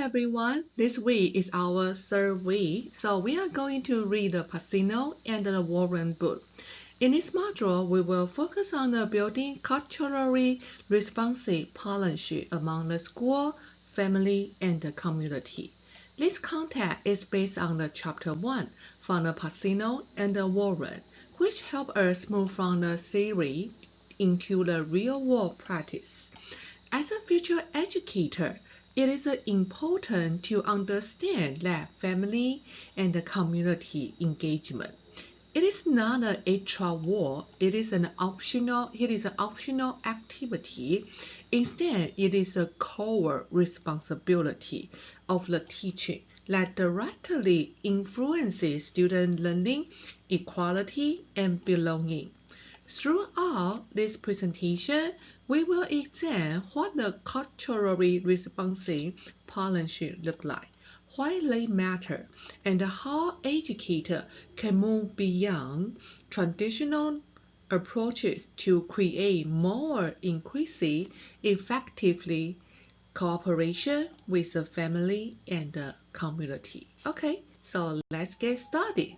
everyone. This week is our third week, so we are going to read the Pacino and the Warren book. In this module, we will focus on the building culturally responsive partnership among the school, family, and the community. This content is based on the chapter 1 from the Pacino and the Warren, which help us move from the theory into the real-world practice. As a future educator, it is important to understand that family and the community engagement. It is not an extra work, it is an optional activity. Instead, it is a core responsibility of the teaching that directly influences student learning, equality, and belonging. Throughout this presentation, we will examine what the culturally responsive partnership look like, why they matter, and how educators can move beyond traditional approaches to create more inclusive, effectively cooperation with the family and the community. Okay, so let's get started.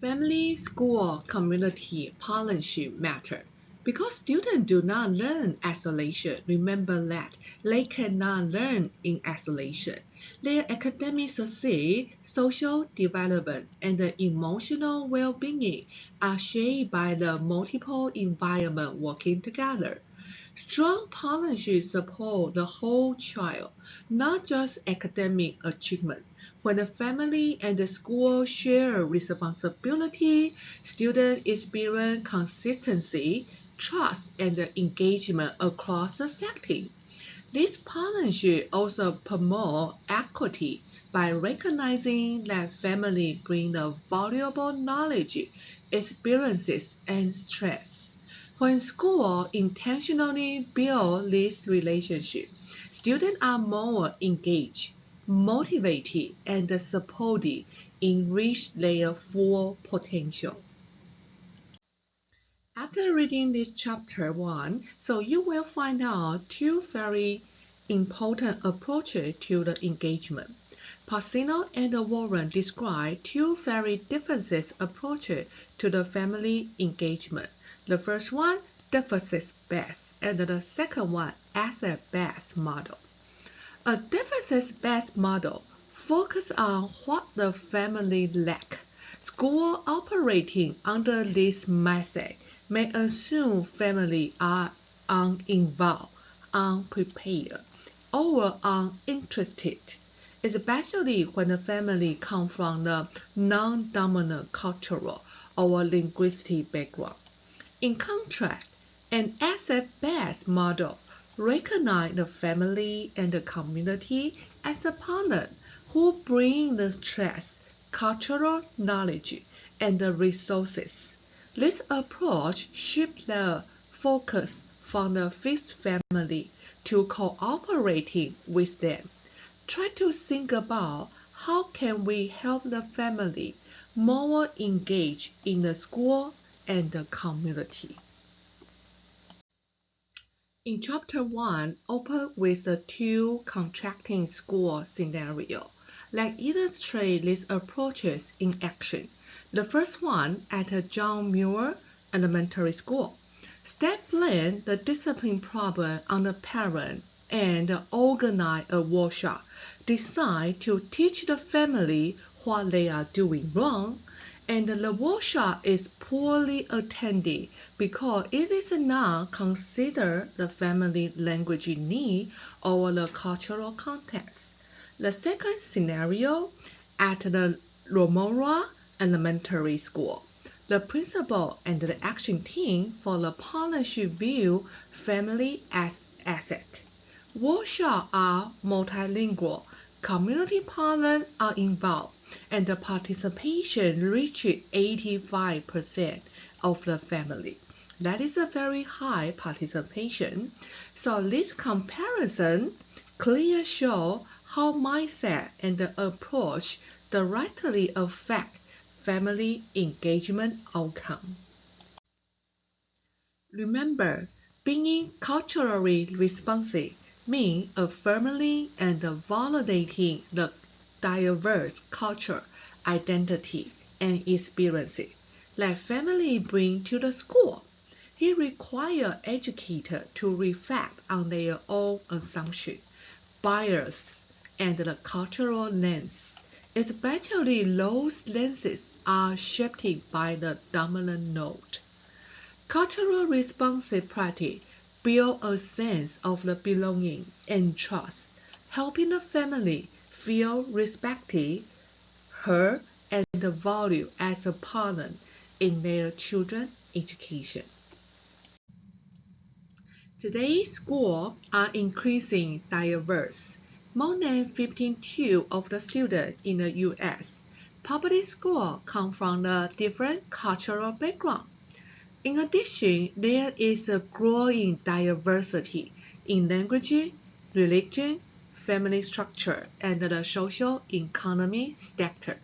Family, school, community partnership matter. Because students do not learn isolation, remember that they cannot learn in isolation. Their academic success, social development, and the emotional well-being are shaped by the multiple environments working together. Strong partnerships support the whole child, not just academic achievement. When the family and the school share responsibility, students experience consistency, trust, and engagement across the setting. This partnership also promotes equity by recognizing that families bring the valuable knowledge, experiences, and strengths. When schools intentionally build this relationship, students are more engaged, motivated, and supported in reach their full potential. After reading this chapter 1, so you will find out two very important approaches to the engagement. Pacino and Warren describe two very different approaches to the family engagement. The first one, deficit-based, and the second one, asset-based model. A deficit-based model focuses on what the family lack. Schools operating under this method may assume families are uninvolved, unprepared, or uninterested, especially when the family comes from the non-dominant cultural or linguistic background. In contrast, an asset-based model recognizes the family and the community as a partner who bring the strengths, cultural knowledge, and the resources. This approach shifts the focus from the fixed family to cooperating with them. Try to think about how can we help the family more engage in the school and the community. In chapter 1, open with the two contracting school scenarios that illustrate these approaches in action. The first one at John Muir Elementary School. Staff blame the discipline problem on the parent and organize a workshop designed to teach the family what they are doing wrong, and the workshop is poorly attended because it is not considered the family language need or the cultural context. The second scenario at the Romora Elementary School. The principal and the action team for the partnership view family as asset. Workshops are multilingual, community partners are involved, and the participation reaches 85% of the family. That is a very high participation. So this comparison clearly shows how mindset and the approach directly affect family engagement outcome. Remember, being culturally responsive means affirming and validating the diverse culture, identity, and experiences that family bring to the school. It requires educators to reflect on their own assumptions, bias, and the cultural lens, especially those lenses are shaped by the dominant note. Cultural responsive practice build a sense of the belonging and trust, helping the family feel respected, heard, and valued as a partner in their children's education. Today's schools are increasingly diverse. More than 15% of the students in the U.S. public schools come from a different cultural background. In addition, there is a growing diversity in language, religion, family structure, and the social economy sector.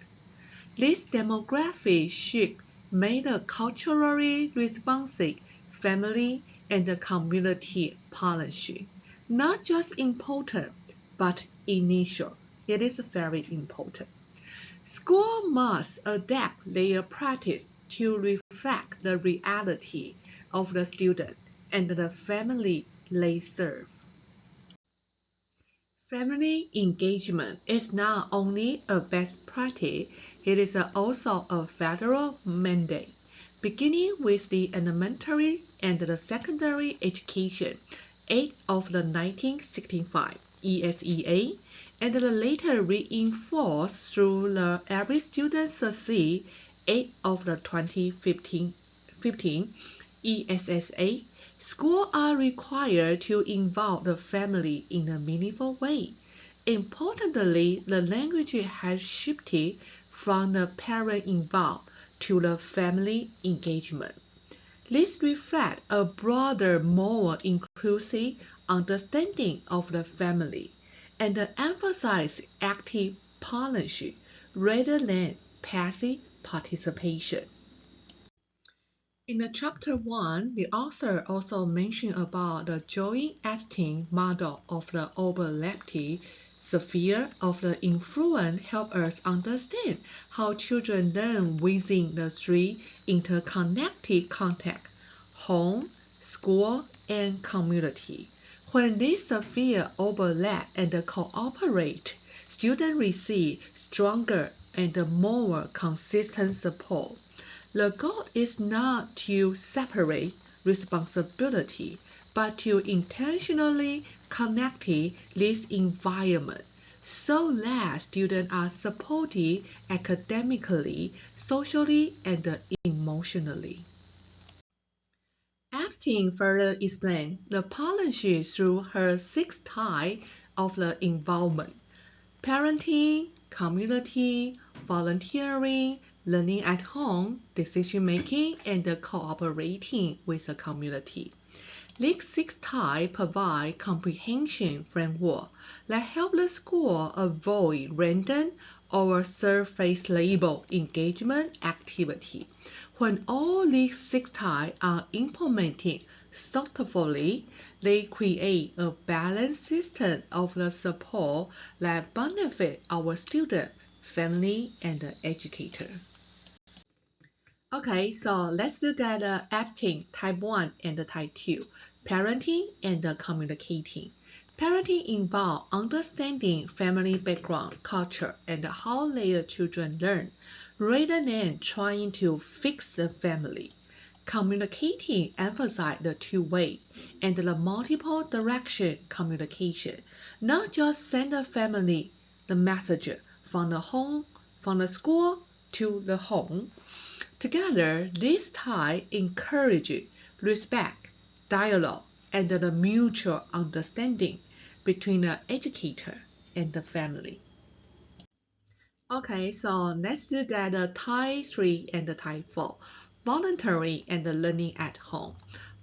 This demographic shift made a culturally responsive family and community policy not just important, but initial. It is very important. Schools must adapt their practice to reflect the reality of the student and the family they serve. Family engagement is not only a best practice, it is also a federal mandate. Beginning with the elementary and the secondary education Act of the 1965 ESEA, and later reinforced through the Every Student Succeeds Act of the 2015 ESSA, schools are required to involve the family in a meaningful way. Importantly, the language has shifted from the parent involved to the family engagement. This reflects a broader, more inclusive understanding of the family and emphasizes active partnership rather than passive participation. In the chapter 1, the author also mentioned about the joint acting model of the overlapping sphere of the influence help us understand how children learn within the three interconnected contexts: home, school, and community. When these spheres overlap and cooperate, students receive stronger and more consistent support. The goal is not to separate responsibility, but to intentionally connect this environment so that students are supported academically, socially, and emotionally. Epstein further explained the policy through her 6 types of the involvement: parenting, community, volunteering, learning at home, decision-making, and cooperating with the community. These 6 types provide comprehension framework that help the school avoid random or surface-level engagement activity. When all these 6 types are implemented thoughtfully, they create a balanced system of the support that benefit our student, family, and the educator. Okay, so let's look at acting type 1 and type 2, parenting and communicating. Parenting involves understanding family background, culture, and how their children learn, rather than trying to fix the family. Communicating emphasizes the two-way and the multiple direction communication, not just send the family the message from the home, from the school to the home. Together, these ties encourage respect, dialogue, and the mutual understanding between the educator and the family. Okay, so let's look at type 3 and type 4, voluntary and learning at home.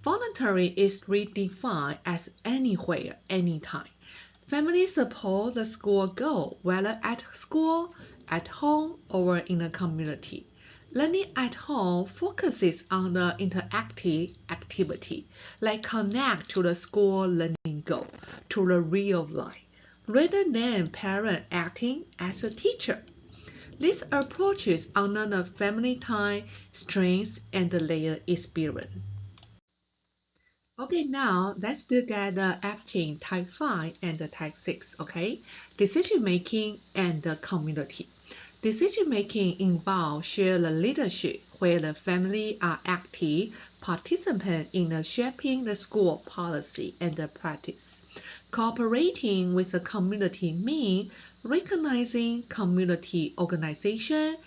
Voluntary is redefined as anywhere, anytime. Families support the school goal, whether at school, at home, or in the community. learning at home focuses on the interactive activity, like connect to the school learning goal, to the real life, rather than parent acting as a teacher. These approaches honor the family time, strengths, and the layer experience. Okay, now let's look at the acting type 5 and the type 6, okay? Decision making and the community. Decision making involves shared leadership where the family are active participants in the shaping the school policy and the practice. Cooperating with the community means recognizing community organization,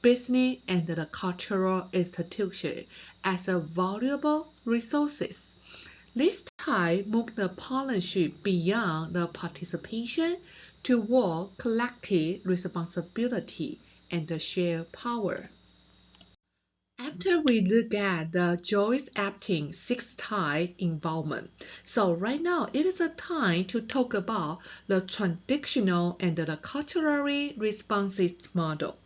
business, and the cultural institution as a valuable resources. This type moves the partnership beyond the participation toward collective responsibility and the shared power. After we look at the Joyce acting 6 type involvement, so right now it is a time to talk about the traditional and the culturally responsive model.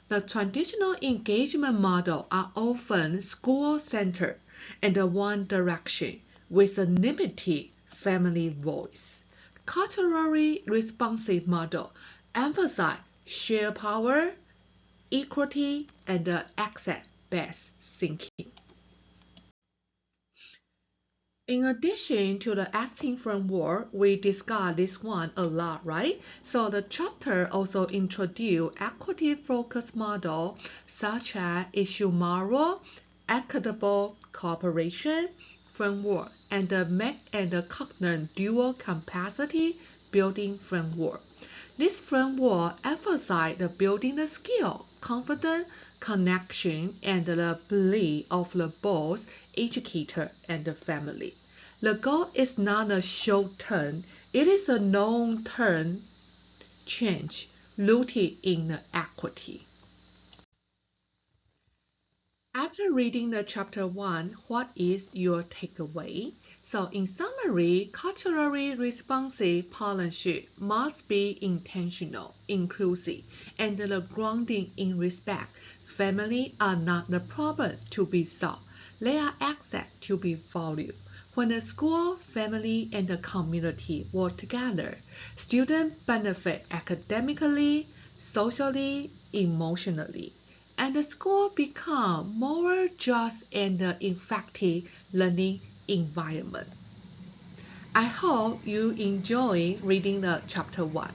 The traditional engagement model are often school-centered and one direction with a limited family voice. Culturally responsive model emphasize shared power, equity, and access-based thinking. In addition to the acting framework, we discussed this one a lot, right? So the chapter also introduced equity-focused model such as issue model, equitable cooperation framework, and the MEC and the Cognitive dual capacity building framework. This framework emphasizes the building the skill, confidence, connection, and the belief of the both educator and the family. The goal is not a short term, it is a long term change rooted in the equity. After reading the chapter 1, what is your takeaway? So in summary, culturally responsive partnership must be intentional, inclusive, and the grounding in respect. Families are not the problem to be solved. They are assets to be valued. When the school, family, and the community work together, students benefit academically, socially, emotionally, and the school become more just and effective learning environment. I hope you enjoy reading the chapter 1.